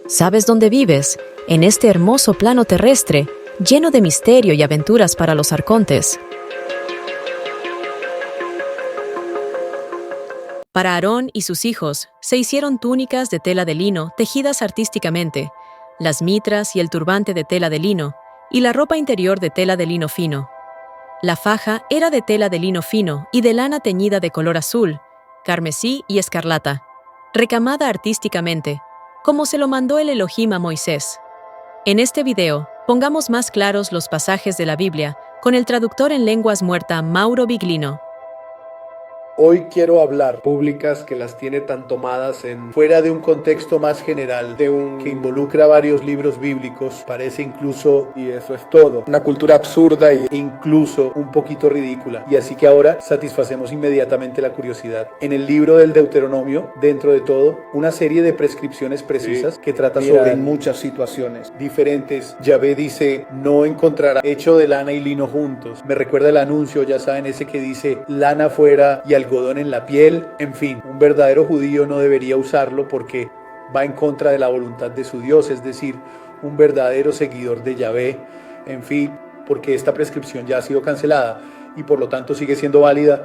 ¿Sabes dónde vives? En este hermoso plano terrestre, lleno de misterio y aventuras para los arcontes. Para Aarón y sus hijos, se hicieron túnicas de tela de lino tejidas artísticamente, las mitras y el turbante de tela de lino, y la ropa interior de tela de lino fino. La faja era de tela de lino fino y de lana teñida de color azul, carmesí y escarlata, recamada artísticamente, como se lo mandó el Elohim a Moisés. En este video, pongamos más claros los pasajes de la Biblia con el traductor en lenguas muerta Mauro Biglino. Hoy quiero hablar públicas que las tiene tan tomadas fuera de un contexto más general, que involucra varios libros bíblicos, parece incluso, y eso es todo, una cultura absurda e incluso un poquito ridícula. Y así que ahora satisfacemos inmediatamente la curiosidad. En el libro del Deuteronomio, dentro de todo, una serie de prescripciones precisas que trata sobre muchas situaciones diferentes. Yahvé dice, no encontrará hecho de lana y lino juntos. Me recuerda el anuncio, ya saben, ese que dice, lana fuera y algodón en la piel. En fin, un verdadero judío no debería usarlo porque va en contra de la voluntad de su Dios, es decir, un verdadero seguidor de Yahvé. En fin, porque esta prescripción ya ha sido cancelada y por lo tanto sigue siendo válida,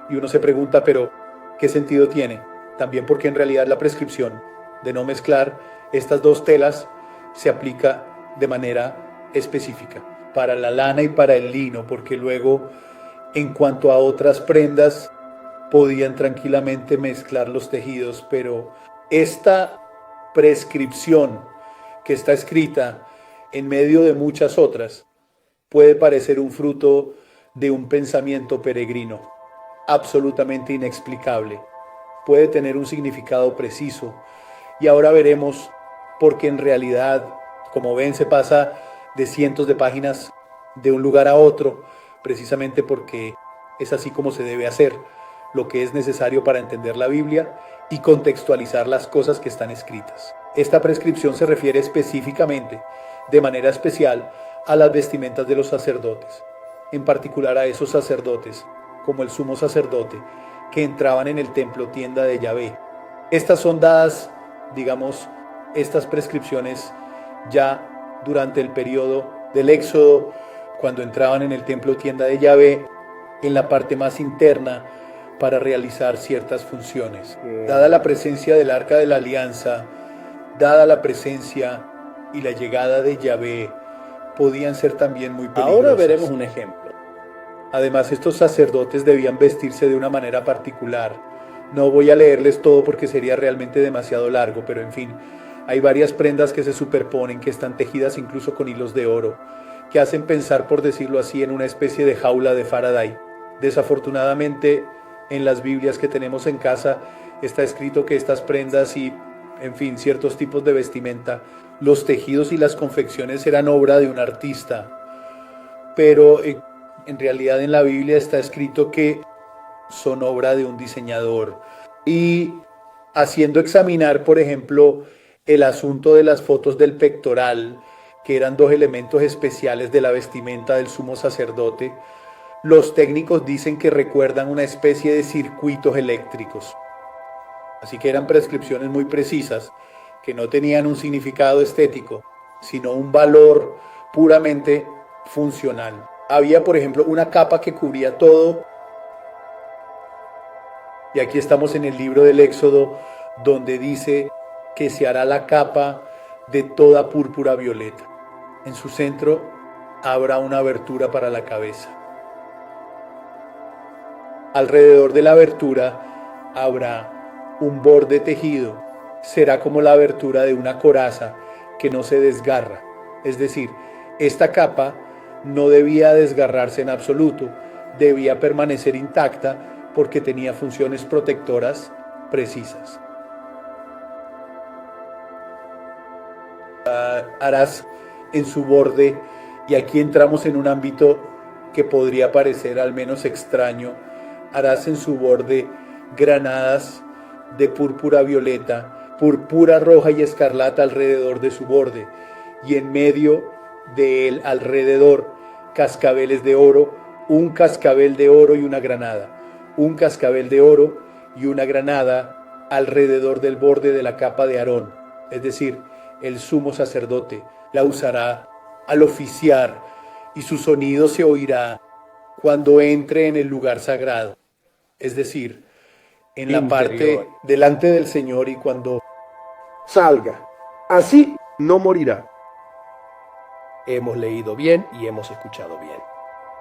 y uno se pregunta, pero ¿qué sentido tiene? También porque en realidad la prescripción de no mezclar estas dos telas se aplica de manera específica para la lana y para el lino, porque luego en cuanto a otras prendas podían tranquilamente mezclar los tejidos, pero esta prescripción que está escrita en medio de muchas otras puede parecer un fruto de un pensamiento peregrino, absolutamente inexplicable. Puede tener un significado preciso y ahora veremos por qué en realidad, como ven, se pasa de cientos de páginas de un lugar a otro, precisamente porque es así como se debe hacer, lo que es necesario para entender la Biblia y contextualizar las cosas que están escritas. Esta prescripción se refiere específicamente, de manera especial, a las vestimentas de los sacerdotes, en particular a esos sacerdotes, como el sumo sacerdote, que entraban en el templo tienda de Yahvé. Estas son dadas, digamos, estas prescripciones ya durante el periodo del Éxodo, cuando entraban en el templo tienda de Yahvé, en la parte más interna, para realizar ciertas funciones. Dada la presencia del Arca de la Alianza, dada la presencia y la llegada de Yahvé, podían ser también muy peligrosas. Ahora veremos un ejemplo. Además, estos sacerdotes debían vestirse de una manera particular. No voy a leerles todo porque sería realmente demasiado largo, pero en fin, hay varias prendas que se superponen, que están tejidas incluso con hilos de oro, que hacen pensar, por decirlo así, en una especie de jaula de Faraday. Desafortunadamente, en las Biblias que tenemos en casa está escrito que estas prendas y, en fin, ciertos tipos de vestimenta, los tejidos y las confecciones eran obra de un artista, pero en realidad en la Biblia está escrito que son obra de un diseñador. Y haciendo examinar, por ejemplo, el asunto de las fotos del pectoral, que eran dos elementos especiales de la vestimenta del sumo sacerdote, los técnicos dicen que recuerdan una especie de circuitos eléctricos. Así que eran prescripciones muy precisas, que no tenían un significado estético, sino un valor puramente funcional. Había, por ejemplo, una capa que cubría todo. Y aquí estamos en el libro del Éxodo, donde dice que se hará la capa de toda púrpura violeta. En su centro habrá una abertura para la cabeza. Alrededor de la abertura habrá un borde tejido. Será como la abertura de una coraza que no se desgarra. Es decir, esta capa no debía desgarrarse en absoluto, debía permanecer intacta porque tenía funciones protectoras precisas. Harás en su borde, y aquí entramos en un ámbito que podría parecer al menos extraño, harás en su borde granadas de púrpura violeta, púrpura roja y escarlata alrededor de su borde, y en medio de él alrededor cascabeles de oro, un cascabel de oro y una granada, un cascabel de oro y una granada alrededor del borde de la capa de Aarón. Es decir, el sumo sacerdote la usará al oficiar y su sonido se oirá cuando entre en el lugar sagrado, es decir, en la parte delante del Señor y cuando salga. Así no morirá. Hemos leído bien y hemos escuchado bien.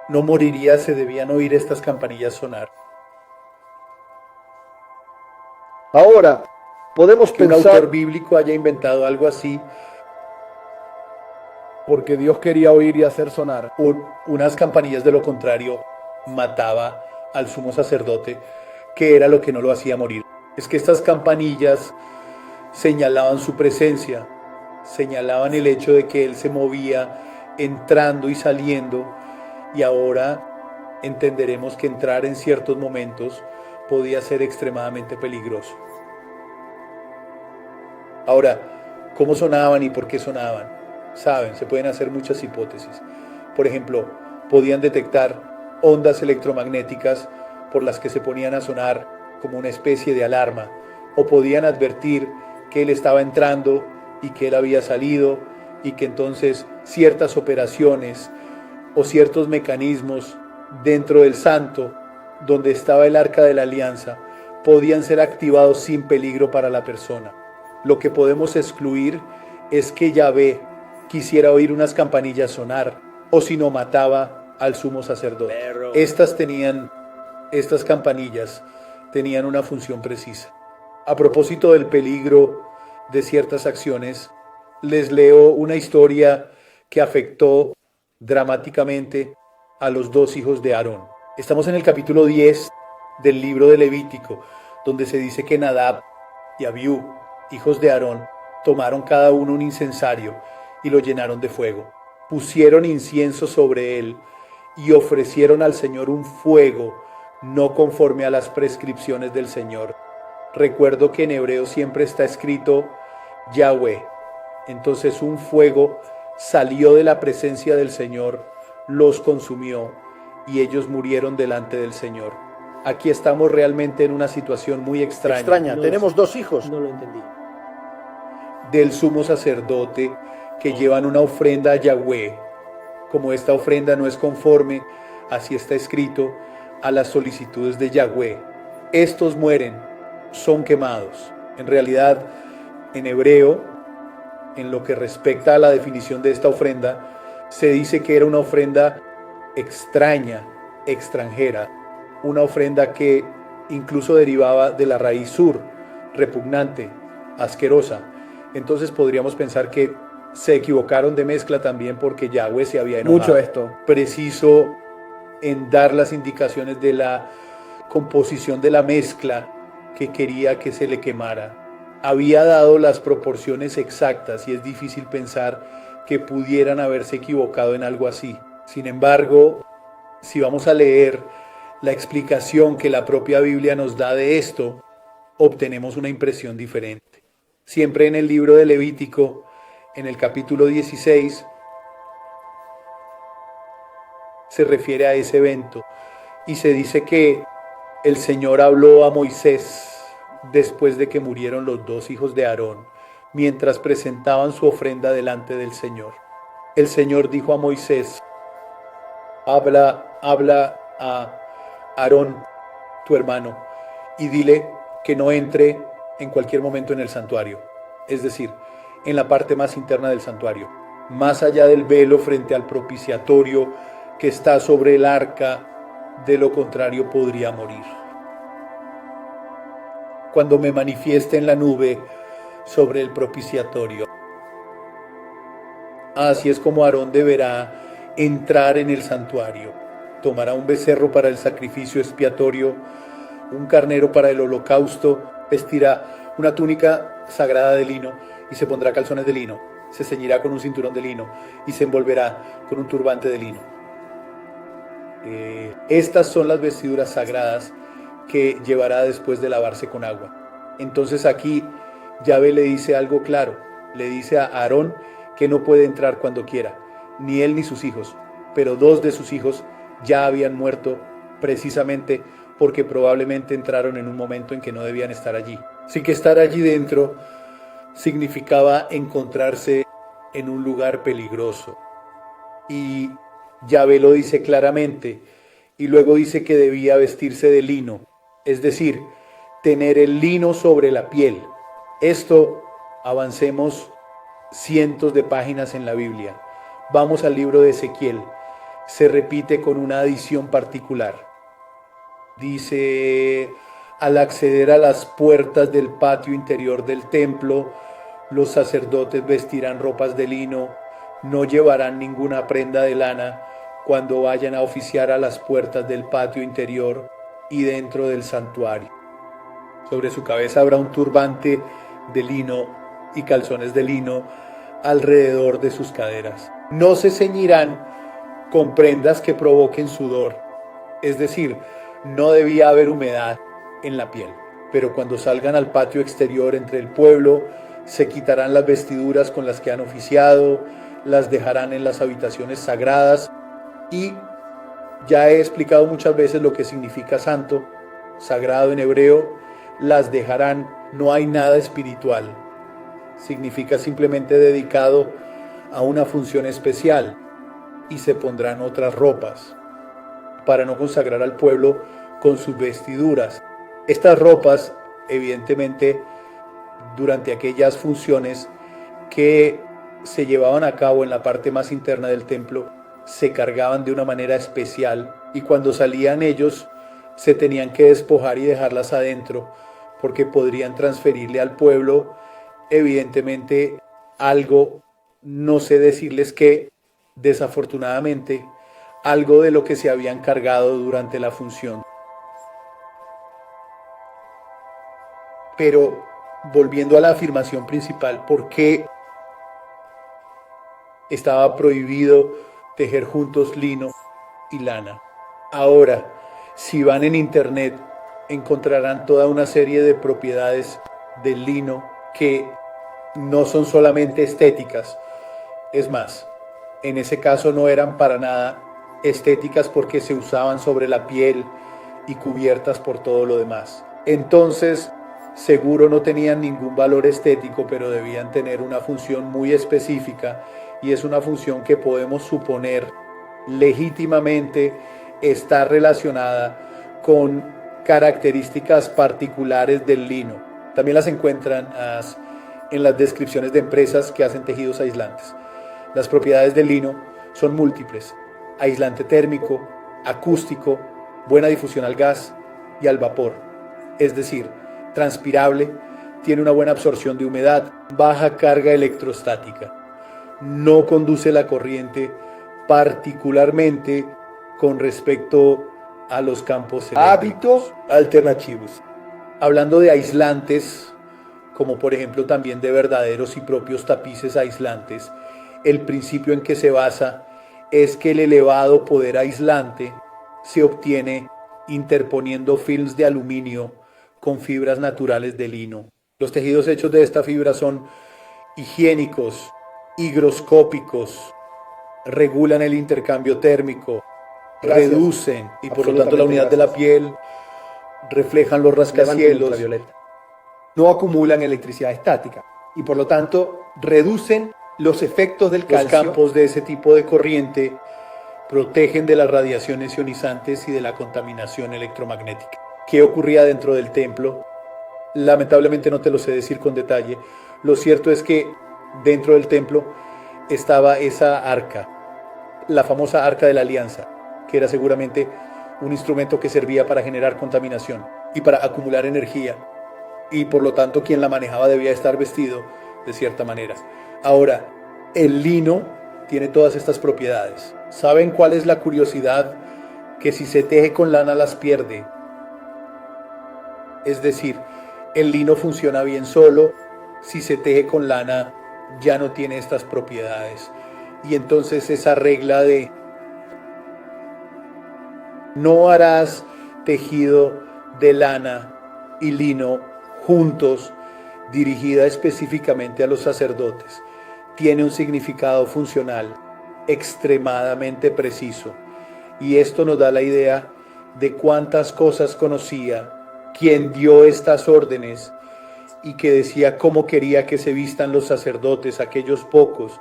no moriría, se debían oír estas campanillas sonar. Ahora, podemos Que un pensar autor bíblico haya inventado algo así, porque Dios quería oír y hacer sonar. unas campanillas, de lo contrario mataba al sumo sacerdote, que era lo que no lo hacía morir. Es que estas campanillas señalaban su presencia, señalaban el hecho de que él se movía entrando y saliendo, y ahora entenderemos que entrar en ciertos momentos podía ser extremadamente peligroso. Ahora, ¿cómo sonaban y por qué sonaban? Saben, se pueden hacer muchas hipótesis. Por ejemplo, podían detectar ondas electromagnéticas por las que se ponían a sonar como una especie de alarma, o podían advertir que él estaba entrando y que él había salido, y que entonces ciertas operaciones o ciertos mecanismos dentro del santo, donde estaba el arca de la alianza, podían ser activados sin peligro para la persona. Lo que podemos excluir es que Yahvé quisiera oír unas campanillas sonar, o si no mataba al sumo sacerdote. Estas campanillas tenían una función precisa. A propósito del peligro de ciertas acciones, les leo una historia que afectó dramáticamente a los dos hijos de Aarón. Estamos en el capítulo 10 del libro de Levítico, donde se dice que Nadab y Abiú, hijos de Aarón, tomaron cada uno un incensario y lo llenaron de fuego. Pusieron incienso sobre él y ofrecieron al Señor un fuego no conforme a las prescripciones del Señor. Recuerdo que en hebreo siempre está escrito Yahweh. Entonces un fuego salió de la presencia del Señor, los consumió y ellos murieron delante del Señor. Aquí estamos realmente en una situación muy extraña. Tenemos dos hijos. No lo entendí. Del sumo sacerdote que llevan una ofrenda a Yahweh. Como esta ofrenda no es conforme, así está escrito, a las solicitudes de Yahweh, estos mueren, son quemados. En realidad, en hebreo, en lo que respecta a la definición de esta ofrenda, se dice que era una ofrenda extraña, extranjera, una ofrenda que incluso derivaba de la raíz sur, repugnante, asquerosa. Entonces podríamos pensar que se equivocaron de mezcla también, porque Yahweh se había enojado. Mucho esto. Preciso en dar las indicaciones de la composición de la mezcla que quería que se le quemara. Había dado las proporciones exactas y es difícil pensar que pudieran haberse equivocado en algo así. Sin embargo, si vamos a leer la explicación que la propia Biblia nos da de esto, obtenemos una impresión diferente. Siempre en el libro de Levítico, en el capítulo 16, se refiere a ese evento y se dice que el Señor habló a Moisés después de que murieron los dos hijos de Aarón, mientras presentaban su ofrenda delante del Señor. El Señor dijo a Moisés: habla a Aarón, tu hermano, y dile que no entre en cualquier momento en el santuario, es decir, en la parte más interna del santuario, más allá del velo frente al propiciatorio que está sobre el arca, de lo contrario podría morir. Cuando me manifieste en la nube sobre el propiciatorio, así es como Aarón deberá entrar en el santuario. Tomará un becerro para el sacrificio expiatorio, un carnero para el holocausto, vestirá una túnica sagrada de lino y se pondrá calzones de lino, se ceñirá con un cinturón de lino y se envolverá con un turbante de lino. Estas son las vestiduras sagradas que llevará después de lavarse con agua. Entonces aquí Yahvé le dice algo claro, le dice a Aarón que no puede entrar cuando quiera, ni él ni sus hijos, pero dos de sus hijos ya habían muerto precisamente porque probablemente entraron en un momento en que no debían estar allí. Así que estar allí dentro significaba encontrarse en un lugar peligroso. Y Yahvé lo dice claramente, y luego dice que debía vestirse de lino, es decir, tener el lino sobre la piel. Esto, avancemos cientos de páginas en la Biblia. Vamos al libro de Ezequiel. Se repite con una adición particular. Dice: al acceder a las puertas del patio interior del templo, los sacerdotes vestirán ropas de lino, no llevarán ninguna prenda de lana cuando vayan a oficiar a las puertas del patio interior y dentro del santuario. Sobre su cabeza habrá un turbante de lino y calzones de lino alrededor de sus caderas. No se ceñirán con prendas que provoquen sudor, es decir, no debía haber humedad en la piel. Pero cuando salgan al patio exterior entre el pueblo, se quitarán las vestiduras con las que han oficiado, las dejarán en las habitaciones sagradas, y ya he explicado muchas veces lo que significa santo, sagrado en hebreo. Las dejarán, no hay nada espiritual, significa simplemente dedicado a una función especial, y se pondrán otras ropas para no consagrar al pueblo con sus vestiduras. Estas ropas, evidentemente, durante aquellas funciones que se llevaban a cabo en la parte más interna del templo, se cargaban de una manera especial, y cuando salían ellos se tenían que despojar y dejarlas adentro, porque podrían transferirle al pueblo, evidentemente, algo, no sé decirles qué, desafortunadamente, algo de lo que se habían cargado durante la función. Pero volviendo a la afirmación principal, ¿por qué estaba prohibido tejer juntos lino y lana? Ahora, si van en internet, encontrarán toda una serie de propiedades del lino que no son solamente estéticas. Es más, en ese caso no eran para nada estéticas, porque se usaban sobre la piel y cubiertas por todo lo demás. Entonces, seguro no tenían ningún valor estético, pero debían tener una función muy específica, y es una función que podemos suponer legítimamente está relacionada con características particulares del lino. También las encuentran en las descripciones de empresas que hacen tejidos aislantes. Las propiedades del lino son múltiples: aislante térmico, acústico, buena difusión al gas y al vapor, es decir, transpirable, tiene una buena absorción de humedad, baja carga electrostática, no conduce la corriente, particularmente con respecto a los campos eléctricos. Hábitos alternativos. Hablando de aislantes, como por ejemplo también de verdaderos y propios tapices aislantes, el principio en que se basa es que el elevado poder aislante se obtiene interponiendo films de aluminio con fibras naturales de lino. Los tejidos hechos de esta fibra son higiénicos, higroscópicos, regulan el intercambio térmico, reducen y por lo tanto la unidad de la piel, reflejan los rascacielos, no acumulan electricidad estática y por lo tanto reducen los efectos del calcio. Los campos de ese tipo de corriente protegen de las radiaciones ionizantes y de la contaminación electromagnética. ¿Qué ocurría dentro del templo? Lamentablemente no te lo sé decir con detalle. Lo cierto es que dentro del templo estaba esa arca, la famosa Arca de la Alianza, que era seguramente un instrumento que servía para generar contaminación y para acumular energía, y por lo tanto quien la manejaba debía estar vestido de cierta manera. Ahora, el lino tiene todas estas propiedades. ¿Saben cuál es la curiosidad? Que si se teje con lana las pierde. Es decir, el lino funciona bien solo, si se teje con lana ya no tiene estas propiedades. Y entonces esa regla de no harás tejido de lana y lino juntos, dirigida específicamente a los sacerdotes, tiene un significado funcional extremadamente preciso. Y esto nos da la idea de cuántas cosas conocía quien dio estas órdenes y que decía cómo quería que se vistan los sacerdotes, aquellos pocos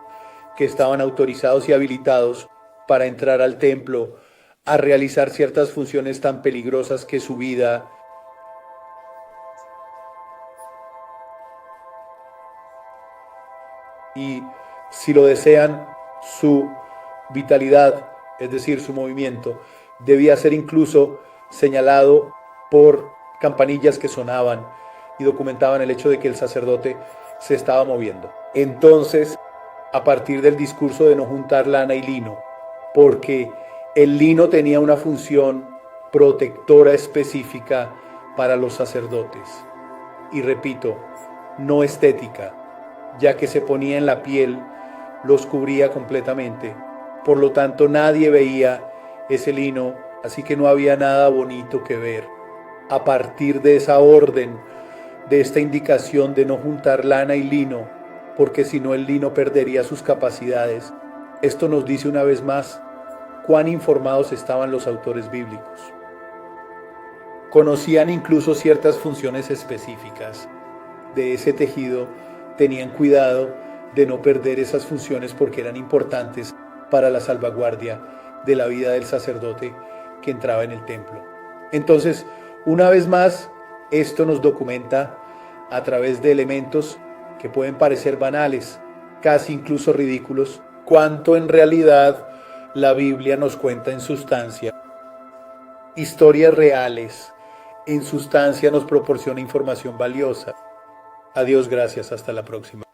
que estaban autorizados y habilitados para entrar al templo a realizar ciertas funciones tan peligrosas que su vida y, si lo desean, su vitalidad, es decir, su movimiento, debía ser incluso señalado por campanillas que sonaban y documentaban el hecho de que el sacerdote se estaba moviendo. Entonces, a partir del discurso de no juntar lana y lino, porque el lino tenía una función protectora específica para los sacerdotes, y repito, no estética, ya que se ponía en la piel, los cubría completamente. Por lo tanto, nadie veía ese lino, así que no había nada bonito que ver. A partir de esa orden, de esta indicación de no juntar lana y lino, porque si no el lino perdería sus capacidades, esto nos dice una vez más cuán informados estaban los autores bíblicos. Conocían incluso ciertas funciones específicas de ese tejido, tenían cuidado de no perder esas funciones porque eran importantes para la salvaguardia de la vida del sacerdote que entraba en el templo. Entonces, una vez más, esto nos documenta a través de elementos que pueden parecer banales, casi incluso ridículos, cuánto en realidad la Biblia nos cuenta en sustancia. Historias reales, en sustancia nos proporciona información valiosa. A Dios gracias, hasta la próxima.